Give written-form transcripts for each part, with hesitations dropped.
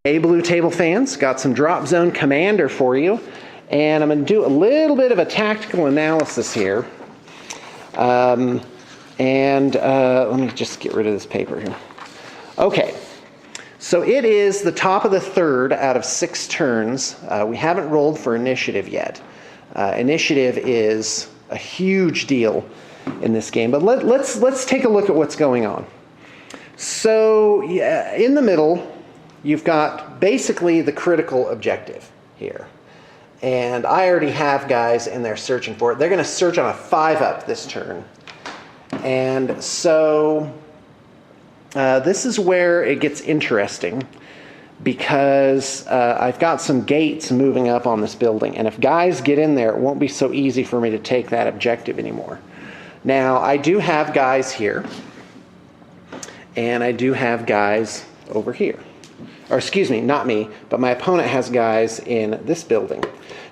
Hey Blue Table fans, got some Dropzone Commander for you, and I'm going to do a little bit of a tactical analysis here. Let me just get rid of this paper here. Okay, so it is the top of the third out of 6 turns. We haven't rolled for initiative yet. Initiative is a huge deal in this game, but let's take a look at what's going on. So in the middle, you've got basically the critical objective here. And I already have guys in there searching for it. They're going to search on a 5-up this turn. And so this is where it gets interesting, because I've got some gates moving up on this building. And if guys get in there, it won't be so easy for me to take that objective anymore. Now, I do have guys here. And I do have guys over here. Or excuse me, not me, but my opponent has guys in this building.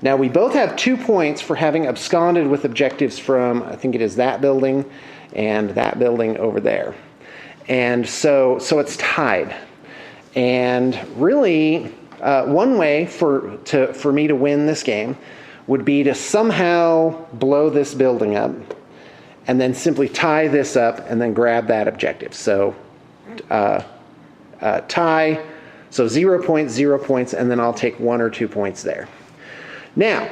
Now we both have 2 points for having absconded with objectives from, I think it is that building and that building over there. And so it's tied. And really, one way for me to win this game would be to somehow blow this building up and then simply tie this up and then grab that objective. So tie. So 0 points, 0 points, and then I'll take 1 or 2 points there. Now,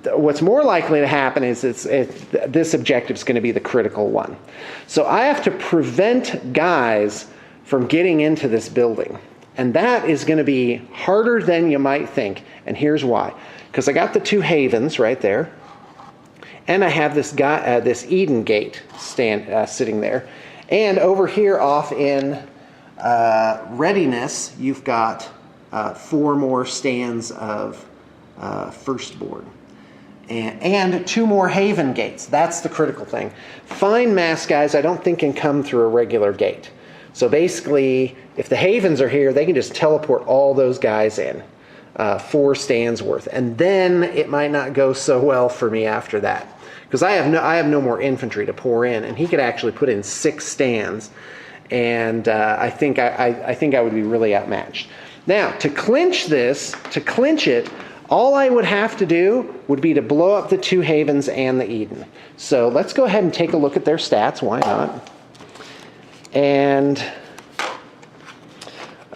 what's more likely to happen is this objective is going to be the critical one. So I have to prevent guys from getting into this building. And that is going to be harder than you might think. And here's why. Because I got the 2 havens right there. And I have this guy, this Eden gate sitting there. And over here off in readiness, you've got 4 more stands of firstborn and 2 more haven gates. That's the critical thing. Fine mass guys I don't think can come through a regular gate. So basically, if the havens are here, they can just teleport all those guys in, 4 stands worth, and then it might not go so well for me after that, because I have no more infantry to pour in, and he could actually put in 6 stands. And I think I would be really outmatched. Now, to clinch it, all I would have to do would be to blow up the 2 havens and the Eden. So let's go ahead and take a look at their stats. Why not? And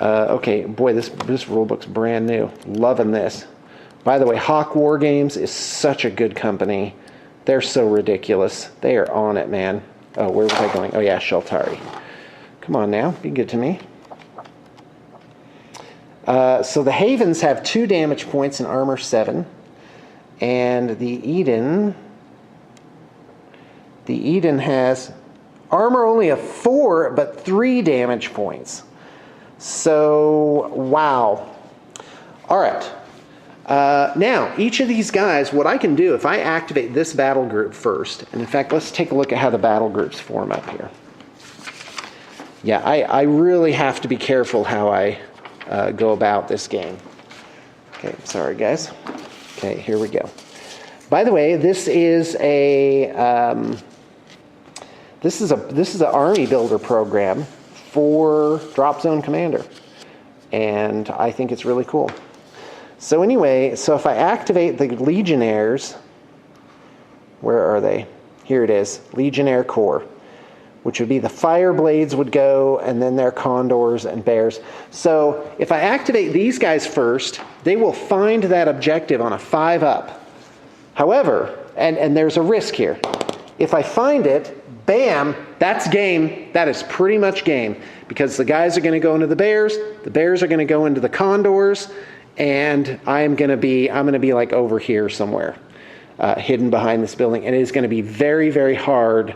okay, boy, this rule book's brand new. Loving this. By the way, Hawk War Games is such a good company. They're so ridiculous. They are on it, man. Oh, where was I going? Oh yeah, Sheltari. Come on now, be good to me. So the havens have 2 damage points and armor 7. And the Eden has armor only of 4, but 3 damage points. So, wow. All right. Now, each of these guys, what I can do, if I activate this battle group first, and in fact, let's take a look at how the battle groups form up here. Yeah, I really have to be careful how I go about this game. Okay, sorry guys. Okay, here we go. By the way, this is an army builder program for Dropzone Commander, and I think it's really cool. So anyway, so if I activate the Legionnaires, where are they? Here it is, Legionnaire Corps, which would be the Fireblades would go, and then their Condors and Bears. So if I activate these guys first, they will find that objective on a 5-up. However, and there's a risk here. If I find it, bam, that's game. That is pretty much game, because the guys are going to go into the Bears are going to go into the Condors, and I'm going to be like over here somewhere, hidden behind this building, and it is going to be very, very hard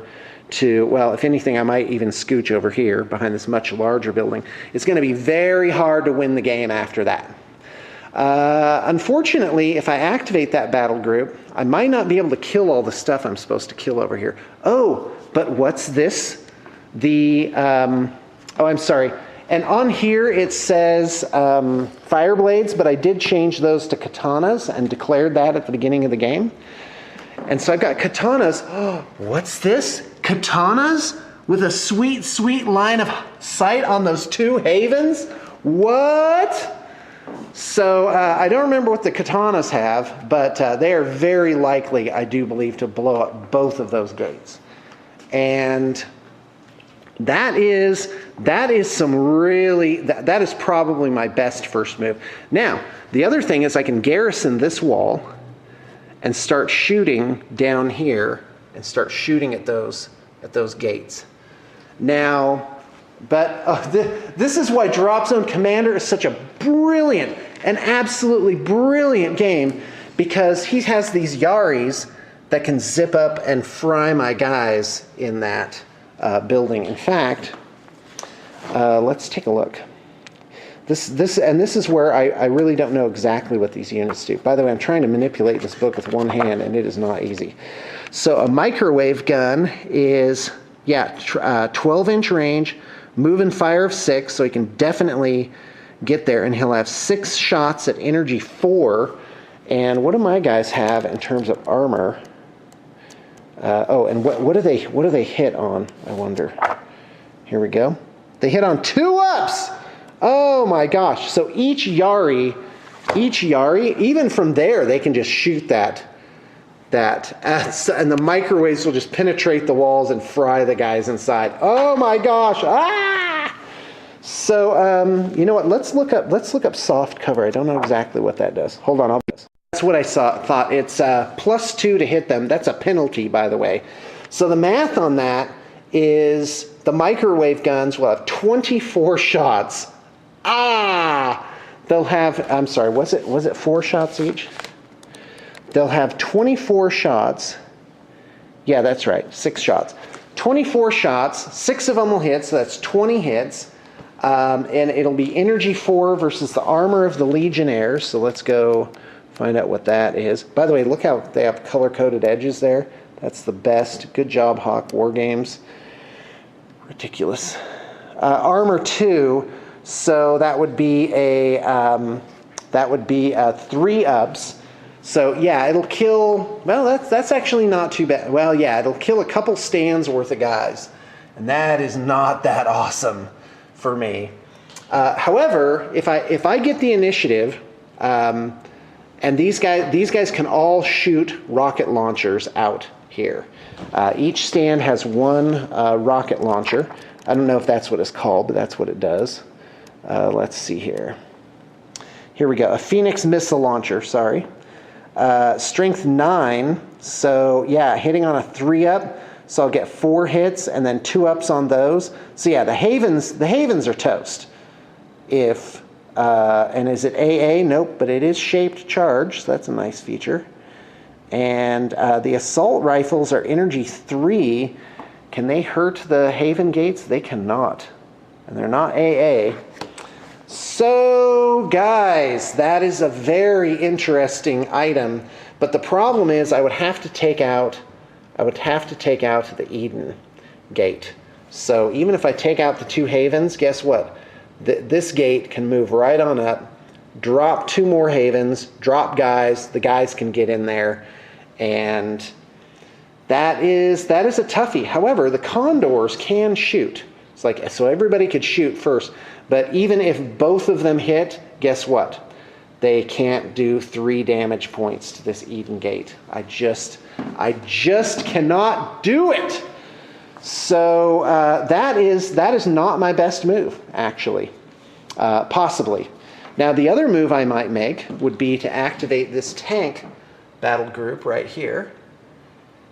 to, well, if anything, I might even scooch over here behind this much larger building. It's going to be very hard to win the game after that. Unfortunately, if I activate that battle group, I might not be able to kill all the stuff I'm supposed to kill over here. Oh, but what's this? Oh, I'm sorry. And on here it says Fireblades, but I did change those to Katanas and declared that at the beginning of the game. And so I've got Katanas. Oh, what's this? Katanas with a sweet, sweet line of sight on those 2 havens? What? So I don't remember what the katanas have, but they are very likely, I do believe, to blow up both of those gates. And that is some really, that is probably my best first move. Now, the other thing is I can garrison this wall and start shooting down here and start shooting at those gates. Now, but this is why Dropzone Commander is such a brilliant, an absolutely brilliant game, because he has these Yaris that can zip up and fry my guys in that building. In fact, let's take a look. This is where I really don't know exactly what these units do. By the way, I'm trying to manipulate this book with one hand, and it is not easy. So a microwave gun is, 12-inch range, move and fire of 6, so he can definitely get there, and he'll have 6 shots at energy 4. And what do my guys have in terms of armor? And what do they hit on, I wonder? Here we go. They hit on 2-ups! Oh my gosh. So each Yari, even from there, they can just shoot that. And the microwaves will just penetrate the walls and fry the guys inside. Oh my gosh. Ah! So, you know what? Let's look up soft cover. I don't know exactly what that does. Hold on. That's what I thought. It's +2 to hit them. That's a penalty, by the way. So the math on that is the microwave guns will have 24 shots. They'll have, I'm sorry, was it 4 shots each? They'll have 24 shots. Yeah, that's right, 6 shots. 24 shots, 6 of them will hit, so that's 20 hits. And it'll be energy 4 versus the armor of the Legionnaires. So let's go find out what that is. By the way, look how they have color-coded edges there. That's the best. Good job, Hawk War Games. Ridiculous. Armor 2, so that would be a 3-ups. So yeah, it'll kill, well, that's actually not too bad. Well, yeah, it'll kill a couple stands worth of guys. And that is not that awesome for me. However, if I get the initiative, and these guys can all shoot rocket launchers out here. Each stand has 1 rocket launcher. I don't know if that's what it's called, but that's what it does. Let's see here. Here we go. A Phoenix missile launcher, sorry. Strength 9, so yeah, hitting on a 3-up, so I'll get 4 hits and then 2-ups on those. So yeah, the Havens are toast. And is it AA? Nope, but it is shaped charge, so that's a nice feature. And the assault rifles are energy 3. Can they hurt the Haven gates? They cannot, and they're not AA. So guys, that is a very interesting item, but the problem is I would have to take out the Eden gate. So even if I take out the 2 Havens, guess what? This gate can move right on up, drop 2 more Havens, drop guys, the guys can get in there, and that is a toughie. However, the Condors can shoot. It's like, so everybody could shoot first. But even if both of them hit, guess what? They can't do 3 damage points to this Eden gate. I just cannot do it. So that is not my best move, actually. Possibly. Now the other move I might make would be to activate this tank battle group right here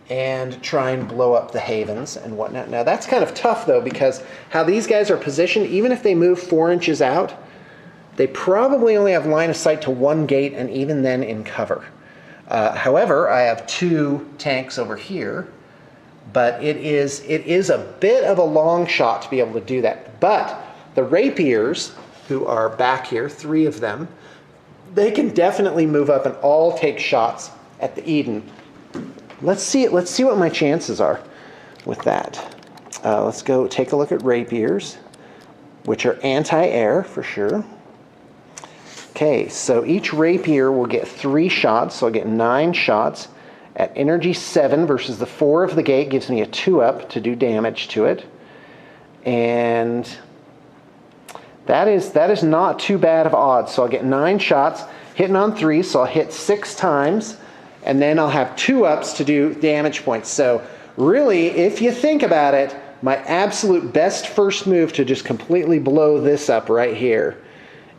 and try and blow up the Havens and whatnot. Now that's kind of tough though, because how these guys are positioned, even if they move 4 inches out, they probably only have line of sight to 1 gate, and even then in cover. However, I have 2 tanks over here, but it is a bit of a long shot to be able to do that. But the Rapiers, who are back here, 3 of them, they can definitely move up and all take shots at the Eden. Let's see what my chances are with that. Let's go take a look at Rapiers, which are anti-air for sure. Okay, so each Rapier will get 3 shots, so I'll get 9 shots at energy 7 versus the 4 of the gate gives me a 2-up to do damage to it. And That is not too bad of odds. So I'll get 9 shots, hitting on 3, so I'll hit 6 times, and then I'll have 2 ups to do damage points. So really, if you think about it, my absolute best first move to just completely blow this up right here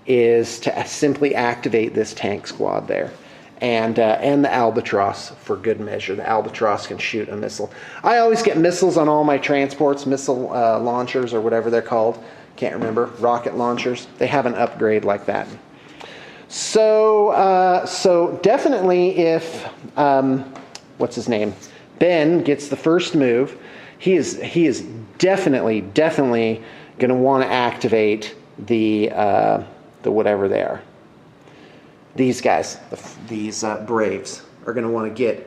is to simply activate this tank squad there. And the Albatross for good measure. The Albatross can shoot a missile. I always get missiles on all my transports, missile launchers or whatever they're called. Can't remember. Rocket launchers. They have an upgrade like that. So definitely if, what's his name? Ben gets the first move, he is definitely going to want to activate the whatever they are. These guys, these Braves, are going to want to get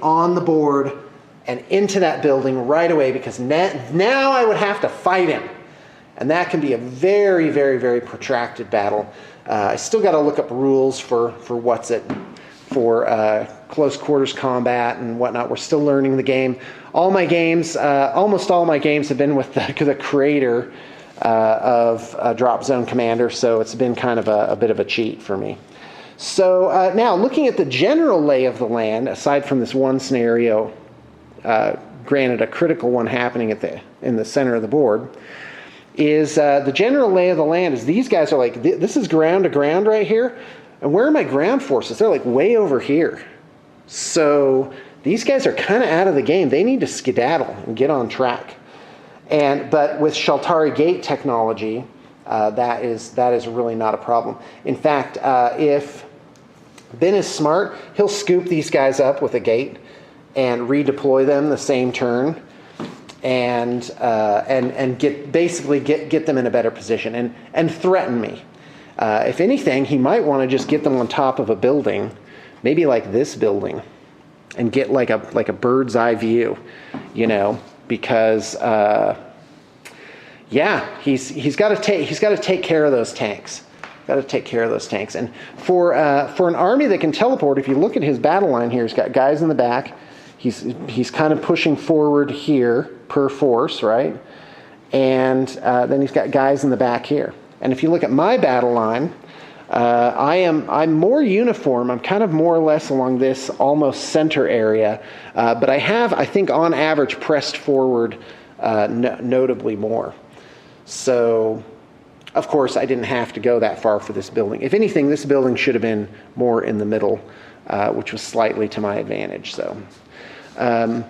on the board and into that building right away, because now I would have to fight him, and that can be a very, very, very protracted battle. I still got to look up rules for close quarters combat and whatnot. We're still learning the game. All my games, almost all my games, have been with the creator of Dropzone Commander, so it's been kind of a bit of a cheat for me. So now, looking at the general lay of the land, aside from this one scenario, granted a critical one happening in the center of the board, is the general lay of the land is these guys are like, this is ground to ground right here, and where are my ground forces? They're like way over here. So these guys are kind of out of the game. They need to skedaddle and get on track. But with Shaltari Gate technology, that is really not a problem. In fact, if Ben is smart, he'll scoop these guys up with a gate and redeploy them the same turn, and get them in a better position and threaten me. If anything, he might want to just get them on top of a building, maybe like this building, and get like a bird's eye view, because he's got to take care of those tanks. And for an army that can teleport, if you look at his battle line here, he's got guys in the back. He's kind of pushing forward here per force, right? And then he's got guys in the back here. And if you look at my battle line, I'm more uniform. I'm kind of more or less along this almost center area, but I have, I think, on average, pressed forward notably more. So, of course, I didn't have to go that far for this building. If anything, this building should have been more in the middle, which was slightly to my advantage. So, all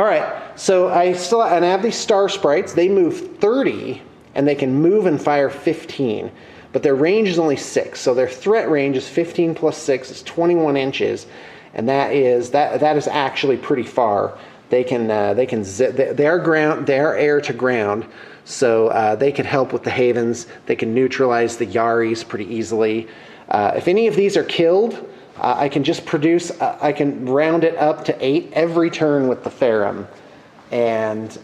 right. So I have these star sprites. They move 30, and they can move and fire 15. But their range is only 6, so their threat range is 15 plus 6 is 21 inches, and that is actually pretty far. They are air to ground, so they can help with the havens. They can neutralize the Yaris pretty easily. If any of these are killed, I can just I can round it up to 8 every turn with the Ferrum, but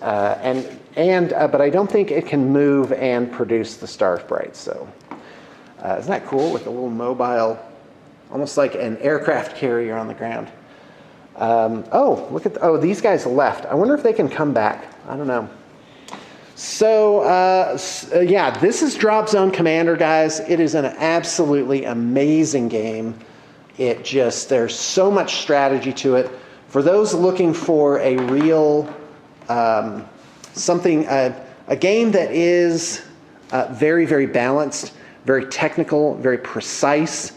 I don't think it can move and produce the star sprites. So. Isn't that cool, with a little mobile, almost like an aircraft carrier on the ground? These guys left. I wonder if they can come back. I don't know. So, this is Dropzone Commander, guys. It is an absolutely amazing game. There's so much strategy to it. For those looking for a real, a game that is very, very balanced, very technical, very precise,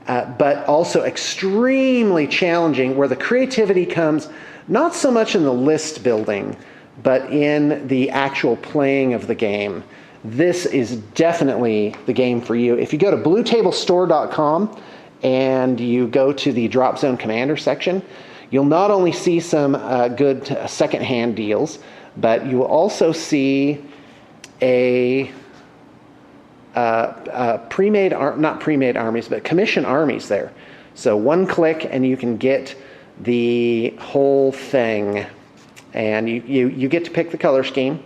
but also extremely challenging, where the creativity comes not so much in the list building, but in the actual playing of the game. This is definitely the game for you. If you go to bluetablestore.com and you go to the Dropzone Commander section, you'll not only see some good second-hand deals, but you will also see not pre-made armies, but commission armies there. So one click and you can get the whole thing, and you get to pick the color scheme,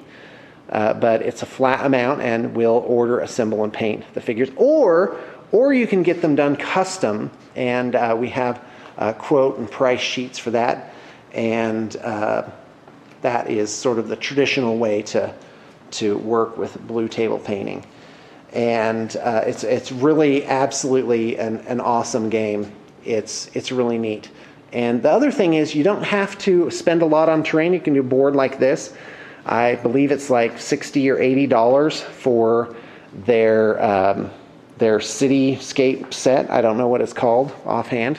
but it's a flat amount, and we'll order, assemble, and paint the figures, or you can get them done custom, and we have quote and price sheets for that, and that is sort of the traditional way to to work with blue table painting. And it's really absolutely an awesome game. It's really neat. And the other thing is you don't have to spend a lot on terrain. You can do a board like this. I believe it's like $60 or $80 for their cityscape set. I don't know what it's called offhand.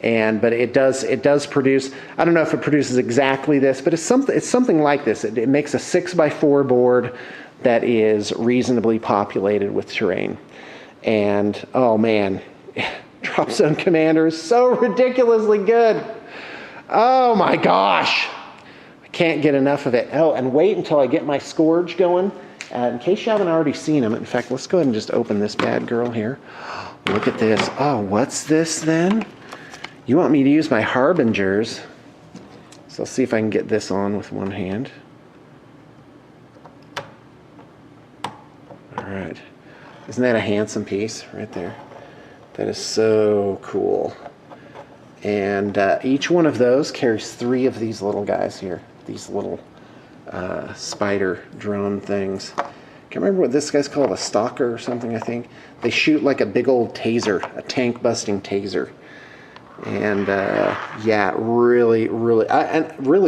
But it does produce, I don't know if it produces exactly this, but it's something like this. It makes a 6x4 board that is reasonably populated with terrain. And oh man, Dropzone Commander is so ridiculously good. Oh my gosh. I can't get enough of it. Oh, and wait until I get my Scourge going. In case you haven't already seen them, in fact, let's go ahead and just open this bad girl here. Look at this. Oh, what's this then? You want me to use my Harbingers. So I'll see if I can get this on with one hand. All right. Isn't that a handsome piece right there? That is so cool. And each one of those carries 3 of these little guys here. These little spider drone things. Can't remember what this guy's called, a stalker or something, I think. They shoot like a big old taser, a tank busting taser. And yeah, really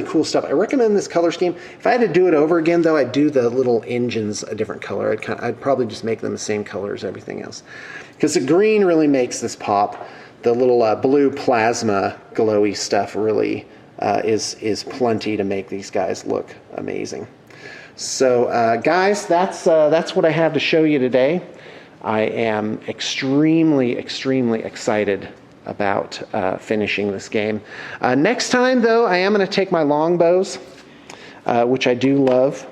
cool stuff. I recommend this color scheme. If I had to do it over again, though, I'd do the little engines a different color. I'd probably just make them the same color as everything else, because the green really makes this pop. The little blue plasma glowy stuff really is plenty to make these guys look amazing. So guys, that's what I have to show you today. I am extremely excited about finishing this game. Next time, though, I am going to take my longbows, which I do love.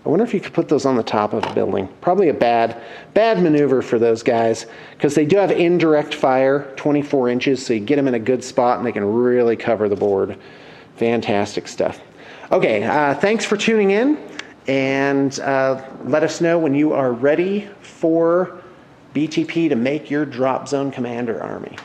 I wonder if you could put those on the top of a building. Probably a bad maneuver for those guys, because they do have indirect fire, 24 inches, so you get them in a good spot and they can really cover the board. Fantastic stuff. Okay, thanks for tuning in, and let us know when you are ready for BTP to make your Dropzone Commander army.